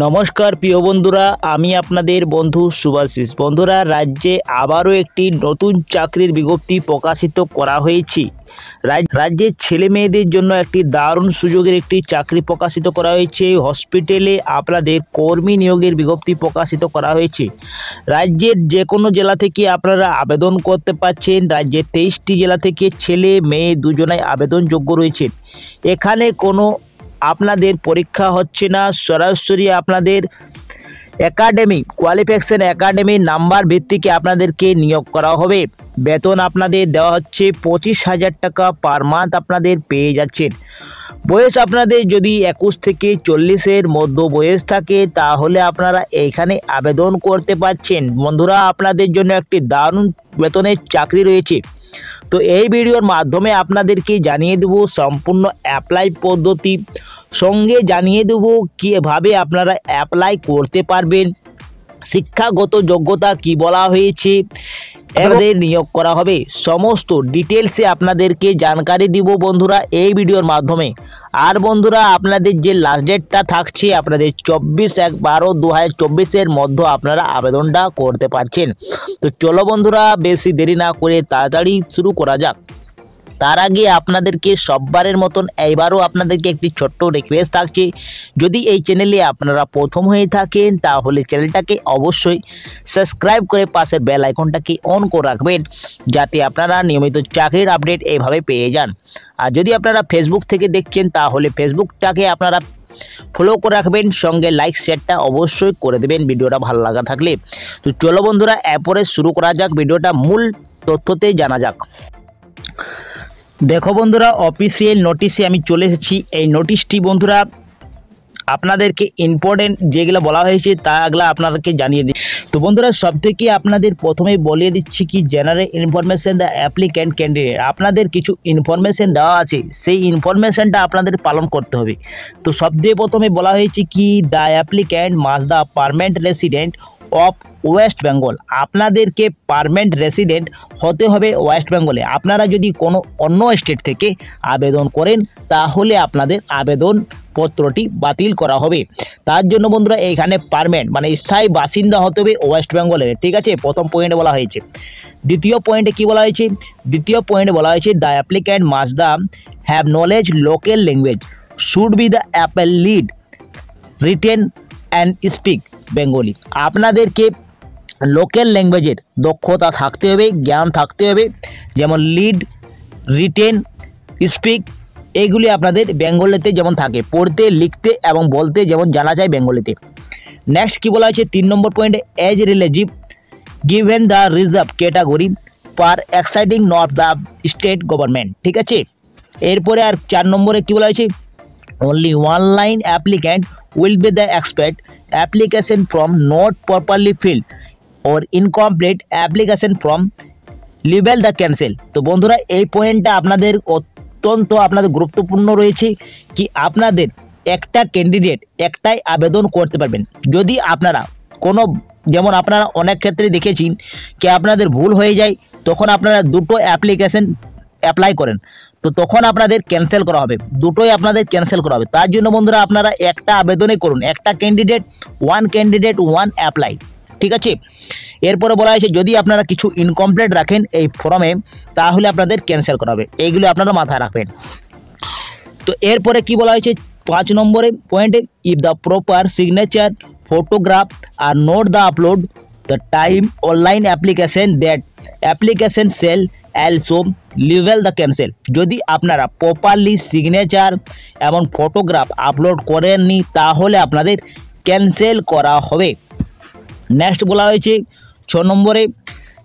নমস্কার প্রিয় বন্ধুরা, আমি আপনাদের বন্ধু শুভাশিস। বন্ধুরা, রাজ্যে আবারও একটি নতুন চাকরির বিজ্ঞপ্তি প্রকাশিত করা হয়েছে। রাজ্যের ছেলে মেয়েদের জন্য একটি দারুণ সুযোগের একটি চাকরি প্রকাশিত করা হয়েছে। হসপিটালে আপনাদের কর্মী নিয়োগের বিজ্ঞপ্তি প্রকাশিত করা হয়েছে। রাজ্যের যে কোনো জেলা থেকে আপনারা আবেদন করতে পারছেন। রাজ্যের 23টি জেলা থেকে ছেলে মেয়ে দুজনাই আবেদনযোগ্য রয়েছে। এখানে কোনো আপনাদের পরীক্ষা হচ্ছে না, সরাসরি আপনাদের একাডেমিক কোয়ালিফিকেশন একাডেমি নাম্বার ভিত্তিকে আপনাদেরকে নিয়োগ করা হবে। বেতন আপনাদের দেওয়া হচ্ছে 25,000 টাকা পার মান্থ আপনাদের পেয়ে যাচ্ছেন। বয়স আপনাদের যদি 21 থেকে 40-এর মধ্যে বয়স থাকে তাহলে আপনারা এইখানে আবেদন করতে পারছেন। বন্ধুরা, আপনাদের জন্য একটি দারুণ বেতনের চাকরি রয়েছে। তো এই ভিডিওর মাধ্যমে আপনাদেরকে জানিয়ে দেব সম্পূর্ণ অ্যাপ্লাই পদ্ধতি, সঙ্গে জানিয়ে দেব কীভাবে আপনারা অ্যাপ্লাই করতে পারবেন, শিক্ষাগত যোগ্যতা কি বলা হয়েছে, এদের নিয়োগ করা হবে, সমস্ত ডিটেলসে আপনাদেরকে জানকারি দিব বন্ধুরা এই ভিডিওর মাধ্যমে। আর বন্ধুরা, আপনাদের যে লাস্ট ডেটটা থাকছে আপনাদের 24/12/2024-এর মধ্যে আপনারা আবেদনটা করতে পারছেন। তো চলো বন্ধুরা, বেশি দেরি না করে তাড়াতাড়ি শুরু করা যাক। তার আগে আপনাদেরকে সববারের মতন এইবারও আপনাদেরকে একটি ছোট্ট রিকোয়েস্ট থাকছে, যদি এই চ্যানেলে আপনারা প্রথম হয়ে থাকেন তাহলে চ্যানেলটাকে অবশ্যই সাবস্ক্রাইব করে পাশের বেল আইকনটাকে অন করে রাখবেন, যাতে আপনারা নিয়মিত চাকরির আপডেট এইভাবে পেয়ে যান। আর যদি আপনারা ফেসবুক থেকে দেখছেন তাহলে ফেসবুকটাকে আপনারা ফলো করে রাখবেন, সঙ্গে লাইক শেয়ারটা অবশ্যই করে দেবেন ভিডিওটা ভালো লাগা থাকলে। তো চলো বন্ধুরা, এরপরে শুরু করা যাক, ভিডিওটা মূল তথ্যতে জানা যাক। দেখো বন্ধুরা, অফিসিয়াল নোটিশে আমি চলে এসেছি। এই নোটিশটি বন্ধুরা আপনাদেরকে ইম্পর্টেন্ট যেগুলো বলা হয়েছে তাগুলো আপনাদেরকে জানিয়ে দিই। তো বন্ধুরা, সবথেকে আপনাদের প্রথমে বলিয়ে দিচ্ছি কি general information the applicant candidate. আপনাদের কিছু ইনফরমেশন দেওয়া আছে, সেই ইনফরমেশনটা আপনাদের পালন করতে হবে। তো সবথেকে প্রথমে বলা হয়েছে কি the applicant must the permanent resident of West Bengal. আপনাদেরকে পার্মানেন্ট রেসিডেন্ট হতে হবে ওয়েস্ট বেঙ্গলে। আপনারা যদি কোনো অন্য স্টেট থেকে আবেদন করেন তাহলে আপনাদের আবেদনপত্রটি বাতিল করা হবে। তার জন্য বন্ধুরা এখানে পার্মানেন্ট মানে স্থায়ী বাসিন্দা হতে হবে ওয়েস্ট বেঙ্গলের, ঠিক আছে? প্রথম পয়েন্টে বলা হয়েছে। দ্বিতীয় পয়েন্টে কি বলা হয়েছে? দ্বিতীয় পয়েন্টে বলা হয়েছে the applicant must the have knowledge local language, should be the Apple lead written and speak Bengali. আপনাদেরকে লোকাল ল্যাঙ্গুয়েজের দক্ষতা থাকতে হবে, জ্ঞান থাকতে হবে, যেমন লিড, রিটেন, স্পিক, এইগুলি আপনাদের বেঙ্গলিতে যেমন থাকে, পড়তে, লিখতে এবং বলতে যেমন জানা যায় বেঙ্গলিতে। নেক্সট কি বলা হয়েছে 3 নম্বর পয়েন্টে age relative given the reserve category per exceeding not the state government, ঠিক আছে? এরপরে আর 4 নম্বরে কি বলা হয়েছে only one line applicant will be the expect application from not properly filled or incomplete application from level the cancel। তো বন্ধুরা, এই পয়েন্টটা আপনাদের অত্যন্ত গুরুত্বপূর্ণ রয়েছে কি আপনাদের একটা ক্যান্ডিডেট একটাই আবেদন করতে পারবেন। যদি আপনারা কোনো, যেমন আপনারা অনেক ক্ষেত্রে দেখেছেন কি আপনাদের ভুল হয়ে যায়, তখন আপনারা দুটো অ্যাপ্লিকেশন অ্যাপ্লাই করেন, তো তখন আপনাদের ক্যান্সেল করা হবে, দুটোই আপনাদের ক্যান্সেল করা হবে। তার জন্য বন্ধুরা আপনারা একটা আবেদনই করুন, একটা ক্যান্ডিডেট ওয়ান অ্যাপ্লাই, ঠিক আছে? এরপরে বলা হয়েছে যদি আপনারা কিছু ইনকমপ্লিট রাখেন এই ফর্মে তাহলে আপনাদের ক্যান্সেল করা হবে, এইগুলো আপনারা মাথায় রাখবেন। তো এরপরে কি বলা হয়েছে 5 নম্বরে পয়েন্টে if the proper signature photograph আর note the upload the time online application that application shall also level the cancel। যদি আপনারা প্রপারলি সিগনেচার এবং ফটোগ্রাফ আপলোড করেননি তাহলে আপনাদের ক্যান্সেল করা হবে। নেক্সট বলা হয়েছে 6 নম্বরে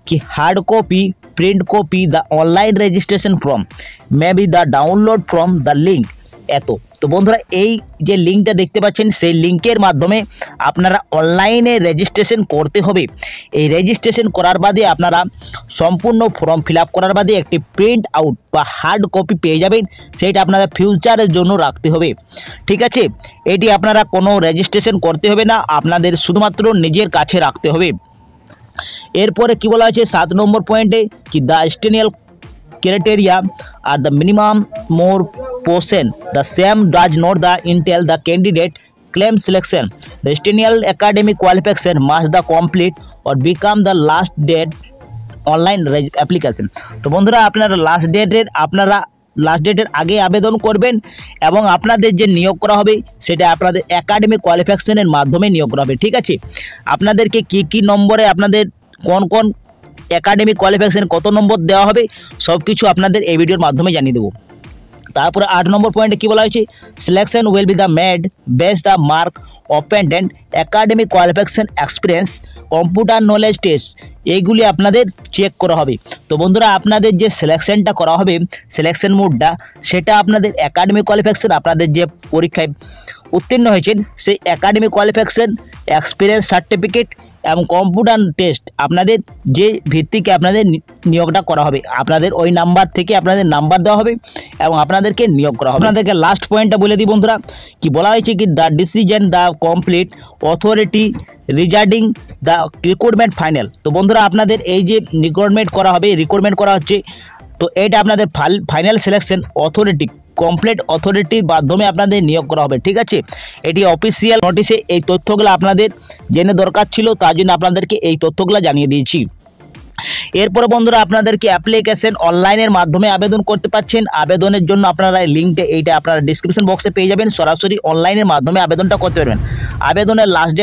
কি hard copy, print copy the online registration form may be the download from the link এত। তো বন্ধুরা, এই যে লিঙ্কটা দেখতে পাচ্ছেন সেই লিঙ্কের মাধ্যমে আপনারা অনলাইনে রেজিস্ট্রেশন করতে হবে। এই রেজিস্ট্রেশন করার বাদে আপনারা সম্পূর্ণ ফর্ম ফিল আপ করার বাদে একটি প্রিন্ট আউট বা হার্ড কপি পেয়ে যাবেন, সেইটা আপনারা ফিউচারের জন্য রাখতে হবে, ঠিক আছে? এটি আপনারা কোনো রেজিস্ট্রেশন করতে হবে না, আপনাদের শুধুমাত্র নিজের কাছে রাখতে হবে। এরপরে কি বলা হয়েছে 7 নম্বর পয়েন্টে কি the স্টেনিয়াল criteria are the minimum more portion the same does not the entail the candidate claim selection. The Stenial academic qualification must the complete or become the last date online application. তো বন্ধুরা আপনারা last ডেটের আগে আবেদন করবেন এবং আপনাদের যে নিয়োগ করা হবে সেটা আপনাদের একাডেমিক কোয়ালিফিকেশনের মাধ্যমে নিয়োগ করা হবে, ঠিক আছে। আপনাদেরকে কি নম্বরে আপনাদের কোন একাডেমিক কোয়ালিফিকেশন কত নম্বর দেওয়া হবে সব কিছু আপনাদের এই ভিডিওর মাধ্যমে জানিয়ে দেবো। তারপরে 8 নম্বর পয়েন্টে কি বলা হয়েছে, selection will be the made base the mark dependent academic qualification experience computer knowledge test, এইগুলি আপনাদের চেক করা হবে। তো বন্ধুরা আপনাদের যে সিলেকশনটা করা হবে সিলেকশন মোডটা সেটা আপনাদের একাডেমিক কোয়ালিফিকেশন আপনাদের যে পরীক্ষায় উত্তীর্ণ হয়েছেন সেই একাডেমিক কোয়ালিফিকেশন এক্সপিরিয়েন্স সার্টিফিকেট এবং কম্পিউটার টেস্ট আপনাদের যে ভিত্তিকে আপনাদের নিয়োগটা করা হবে, আপনাদের ওই নাম্বার থেকে আপনাদের নাম্বার দেওয়া হবে এবং আপনাদেরকে নিয়োগ করা হবে। আপনাদেরকে লাস্ট পয়েন্টটা বলে দিই বন্ধুরা, কি বলা হয়েছে কি the decision the complete authority regarding the recruitment final. তো বন্ধুরা আপনাদের এই যে রিক্রুটমেন্ট করা হচ্ছে তো এটা আপনাদের ফাইনাল সিলেকশন অথরিটি কমপ্লিট অথরিটির মাধ্যমে আপনাদের নিয়োগ করা হবে, ঠিক আছে। এটি অফিসিয়াল নোটিশে এই তথ্যগুলো আপনাদের জেনে দরকার ছিল, তার জন্য আপনাদেরকে এই তথ্যগুলো জানিয়ে দিয়েছি। এরপরে বন্ধুরা আপনাদেরকে অ্যাপ্লিকেশন অনলাইনের মাধ্যমে আবেদন করতে পারছেন। আবেদনের জন্য আপনারা লিঙ্কটা এইটা আপনারা ডিসক্রিপশন বক্সে পেয়ে যাবেন, সরাসরি অনলাইনের মাধ্যমে আবেদনটা করতে পারবেন। আবেদনের লাস্ট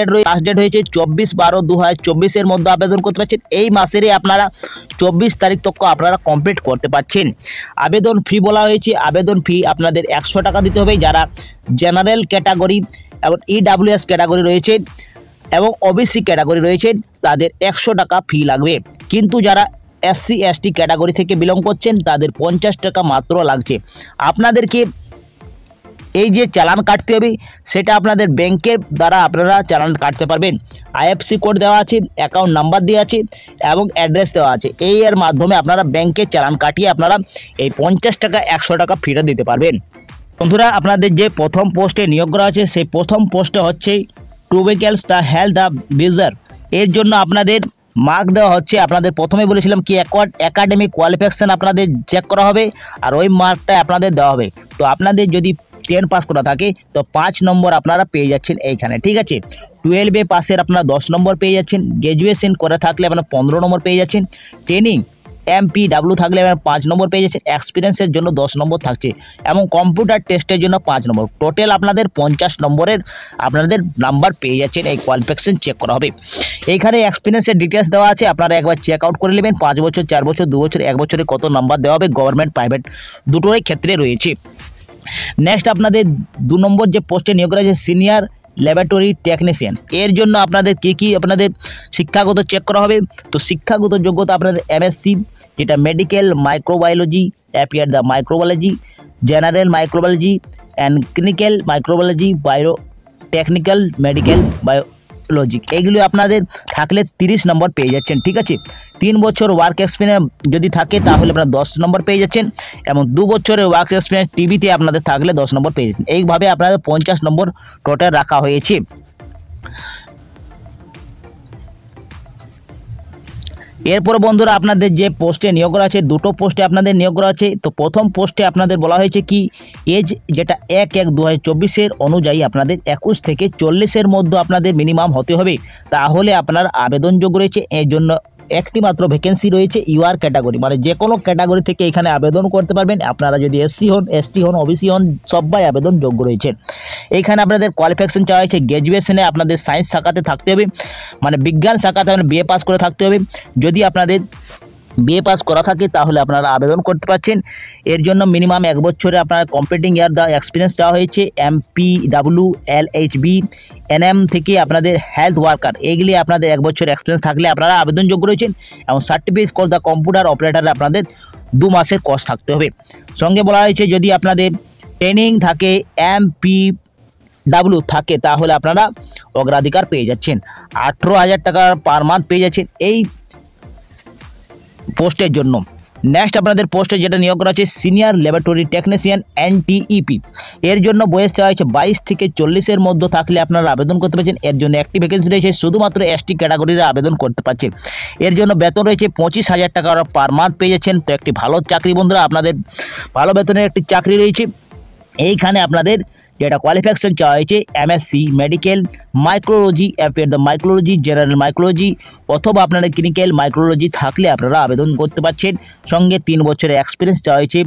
ডেট হয়েছে 24/12/2024 মধ্যে আবেদন করতে পারছেন। এই মাসেরই আপনারা 24 তারিখ তক আপনারা কমপ্লিট করতে পারছেন। আবেদন ফি বলা হয়েছে, আবেদন ফি আপনাদের 100 টাকা দিতে হবে। যারা জেনারেল ক্যাটাগরি এবং EWS ক্যাটাগরি রয়েছে এবং OBC ক্যাটাগরি রয়েছে তাদের 100 টাকা ফি লাগবে, কিন্তু যারা SC ST ক্যাটাগরি থেকে বিলং করছেন তাদের 50 টাকা মাত্র লাগছে। আপনাদেরকে এই যে চালান কাটতে হবে সেটা আপনাদের ব্যাংকের দ্বারা আপনারা চালান কাটতে পারবেন। IFSC কোড দেওয়া আছে, অ্যাকাউন্ট নাম্বার দেওয়া আছে এবং অ্যাড্রেস দেওয়া আছে, এই এর মাধ্যমে আপনারা ব্যাংকে চালান কাটিয়ে আপনারা এই 50 টাকা 100 টাকা ফিটা দিতে পারবেন। বন্ধুরা আপনাদের যে প্রথম পোস্টে নিয়োগ করা আছে সেই প্রথম পোস্টে হচ্ছে টুবেকেলস দ্য হেলথ দ্য বিজার। এর জন্য আপনাদের মার্ক দেওয়া হচ্ছে, আপনাদের প্রথমে বলেছিলাম কি একাডেমিক কোয়ালিফিকেশন আপনাদের চেক করা হবে আর ওই মার্কটা আপনাদের দেওয়া হবে। তো আপনাদের যদি 10 পাস করা থাকে তো 5 নম্বর আপনারা পেয়ে যাচ্ছেন এইখানে, ঠিক আছে। 12 পাসের আপনারা 10 নম্বর পেয়ে যাচ্ছেন, গ্র্যাজুয়েশন করে থাকলে আপনারা 15 নম্বর পেয়ে যাচ্ছেন, ট্রেনিং MPW থাকলে আপনারা 5 নম্বর পেয়ে যাচ্ছেন, এক্সপিরিয়েন্সের জন্য 10 নম্বর থাকছে এবং কম্পিউটার টেস্টের জন্য 5 নম্বর। টোটাল আপনাদের 50 নম্বরের আপনাদের নাম্বার পেয়ে যাচ্ছেন, এই কোয়ালিফিকেশন চেক করা হবে। এইখানে এক্সপিরিয়েন্সের ডিটেলস দেওয়া আছে, আপনারা একবার চেক আউট করে নেবেন। 5 বছর, 4 বছর, 2 বছর, 1 বছরে কত নাম্বার দেওয়া হবে, গভর্নমেন্ট প্রাইভেট দুটোরই ক্ষেত্রে রয়েছে। নেক্সট আপনাদের 2 নম্বর যে পোস্টে নিয়োগ করা আছে সিনিয়র ল্যাবরেটরি টেকনিশিয়ান। এর জন্য আপনাদের কি আপনাদের শিক্ষাগত চেক করা হবে। তো শিক্ষাগত যোগ্যতা আপনাদের MSc যেটা medical microbiology, appear the microbiology, general microbiology and clinical microbiology, bio technical medical biology, এইগুলো আপনাদের থাকলে 30 নম্বর পেয়ে যাচ্ছেন, ঠিক আছে। 3 বছর ওয়ার্ক এক্সপিরিয়েন্স যদি থাকে তাহলে আপনারা 10 নম্বর পেয়ে যাচ্ছেন এবং 2 বছরের ওয়ার্ক এক্সপিরিয়েন্স টিভিতে আপনাদের থাকলে 10 নম্বর পেয়ে যাচ্ছেন। এইভাবে আপনাদের 50 নম্বর টোটাল রাখা হয়েছে। এরপর বন্ধুরা আপনাদের যে পোস্টে নিয়োগ করা আছে, 2টো পোস্টে আপনাদের নিয়োগ করা আছে। তো প্রথম পোস্টে আপনাদের বলা হয়েছে কি এজ যেটা 1/1/2024 অনুযায়ী আপনাদের 21 থেকে 40 মধ্যে আপনাদের মিনিমাম হতে হবে, তাহলে আপনার আবেদনযোগ্য রয়েছে। এর জন্য একটি মাত্র ভ্যাকেন্সি রয়েছে UR ক্যাটাগরি, মানে যে কোনো ক্যাটাগরি থেকে এখানে আবেদন করতে পারবেন। আপনারা যদি SC হন, ST হন, OBC হন, সবাই আবেদনযোগ্য রয়েছে। এইখানে আপনাদের কোয়ালিফিকেশন চাওয়া হয়েছে গ্র্যাজুয়েশনে আপনাদের সায়েন্স শাখাতে থাকতে হবে, মানে বিজ্ঞান শাখাতে BA পাস করে থাকতে হবে। যদি আপনাদের BA পাস করা থাকে তাহলে আপনারা আবেদন করতে পারছেন। এর জন্য মিনিমাম 1 বছরে আপনার কম্পিটিং ইয়ার দ্য এক্সপিরিয়েন্স চাওয়া হয়েছে। MPW LHB NM থেকে আপনাদের হেলথ ওয়ার্কার, এইগুলি আপনাদের 1 বছর এক্সপিরিয়েন্স থাকলে আপনারা আবেদনযোগ্য রয়েছেন এবং সার্টিফিকেট কোর্স দ্য কম্পিউটার অপারেটারে আপনাদের 2 মাসের কোর্স থাকতে হবে। সঙ্গে বলা হয়েছে যদি আপনাদের ট্রেনিং থাকে MPW থাকে তাহলে আপনারা অগ্রাধিকার পেয়ে যাচ্ছেন। 18,000 টাকা পার মান্থ পেয়ে যাচ্ছেন এই পোস্টের জন্য। নেক্সট আপনাদের পোস্টে যেটা নিয়োগ করা আছে সিনিয়র ল্যাবরেটরি টেকনিশিয়ান NTEP। এর জন্য বয়স চাওয়া হয়েছে 22 থেকে 40 মধ্যে থাকলে আপনারা আবেদন করতে পারছেন। এর জন্য একটি ভ্যাকেন্সি রয়েছে, শুধুমাত্র ST ক্যাটাগরির আবেদন করতে পারছে। এর জন্য বেতন রয়েছে 25,000 টাকা পার মান্থ পেয়ে যাচ্ছেন। তো একটি ভালো চাকরি বন্ধুরা, আপনাদের ভালো বেতনের একটি চাকরি রয়েছে। এইখানে আপনাদের যেটা কোয়ালিফিকেশন চাওয়া হয়েছে MSc medical microbiology affair the microbiology general microbiology অথবা আপনারা ক্লিনিক্যাল মাইক্রোলজি থাকলে আপনারা আবেদন করতে পারছেন। সঙ্গে 3 বছরের এক্সপিরিয়েন্স চাওয়া হয়েছে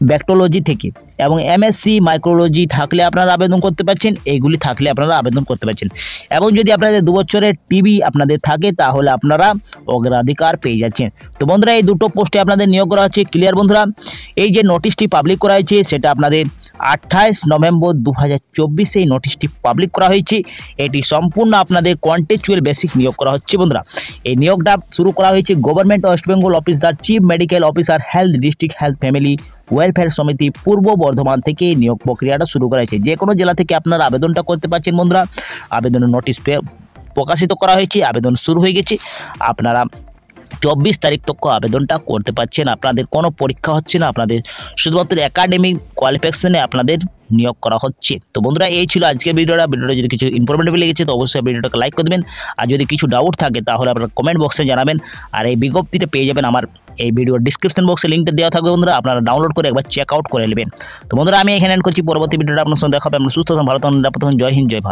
ব্যাকটোলজি থেকে, এবং এমএসসি মাইক্রোলজি থাকলে আপনারা আবেদন করতে পারছেন। এইগুলি থাকলে আপনারা আবেদন করতে পারছেন, এবং যদি আপনাদের 2 বছরের টিবি আপনাদের থাকে তাহলে আপনারা অগ্রাধিকার পেয়ে যাচ্ছেন। তো বন্ধুরা এই দুটো পোস্টে আপনাদের নিয়োগ করা হচ্ছে। ক্লিয়ার বন্ধুরা? এই যে নোটিশটি পাবলিক করা হয়েছে সেটা আপনাদের 28 নভেম্বর 2024 এই নোটিশটি পাবলিক করা হয়েছে। এটি সম্পূর্ণ আপনাদের কন্টেকচুয়াল বেসিক নিয়োগ করা হচ্ছে বন্ধুরা। এই নিয়োগটা শুরু করা হয়েছে government West Bengal office the chief medical officer health district health family welfare সমিতি পূর্ব বর্ধমান থেকে এই নিয়োগ প্রক্রিয়াটা শুরু করা হয়েছে। যে কোনো জেলা থেকে আপনারা আবেদনটা করতে পারছেন বন্ধুরা। আবেদনের নোটিশ প্রকাশিত করা হয়েছে, আবেদন শুরু হয়ে গেছে। আপনারা 24 তারিখ তক আবেদনটা করতে পারছেন। আপনাদের কোনো পরীক্ষা হচ্ছে না, আপনাদের শুধুমাত্র একাডেমিক কোয়ালিফিকেশনে আপনাদের নিয়োগ করা হচ্ছে। তো বন্ধুরা এই ছিল আজকের ভিডিওটা যদি কিছু ইনফরমেটিভ লেগেছে তো অবশ্যই ভিডিওটাকে লাইক করে দেবেন, আর যদি কিছু ডাউট থাকে তাহলে আপনারা কমেন্ট বক্সে জানাবেন। আর এই বিজ্ঞপ্তিটা পেয়ে যাবেন আমার এই ভিডিওর ডিসক্রিপশন বক্সে লিঙ্কটা দেওয়া থাকবে বন্ধুরা, আপনারা ডাউনলোড করে একবার চেক আউট করে নেবেন। তো বন্ধুরা আমি এখানে এন্ড করছি, পরবর্তী ভিডিওটা আপনার সঙ্গে দেখা হবে। আপনারা সুস্থ থাকুন, ভালো থাকুন, নিরাপদ থাকুন। জয় হিন্দ, জয় ভারত।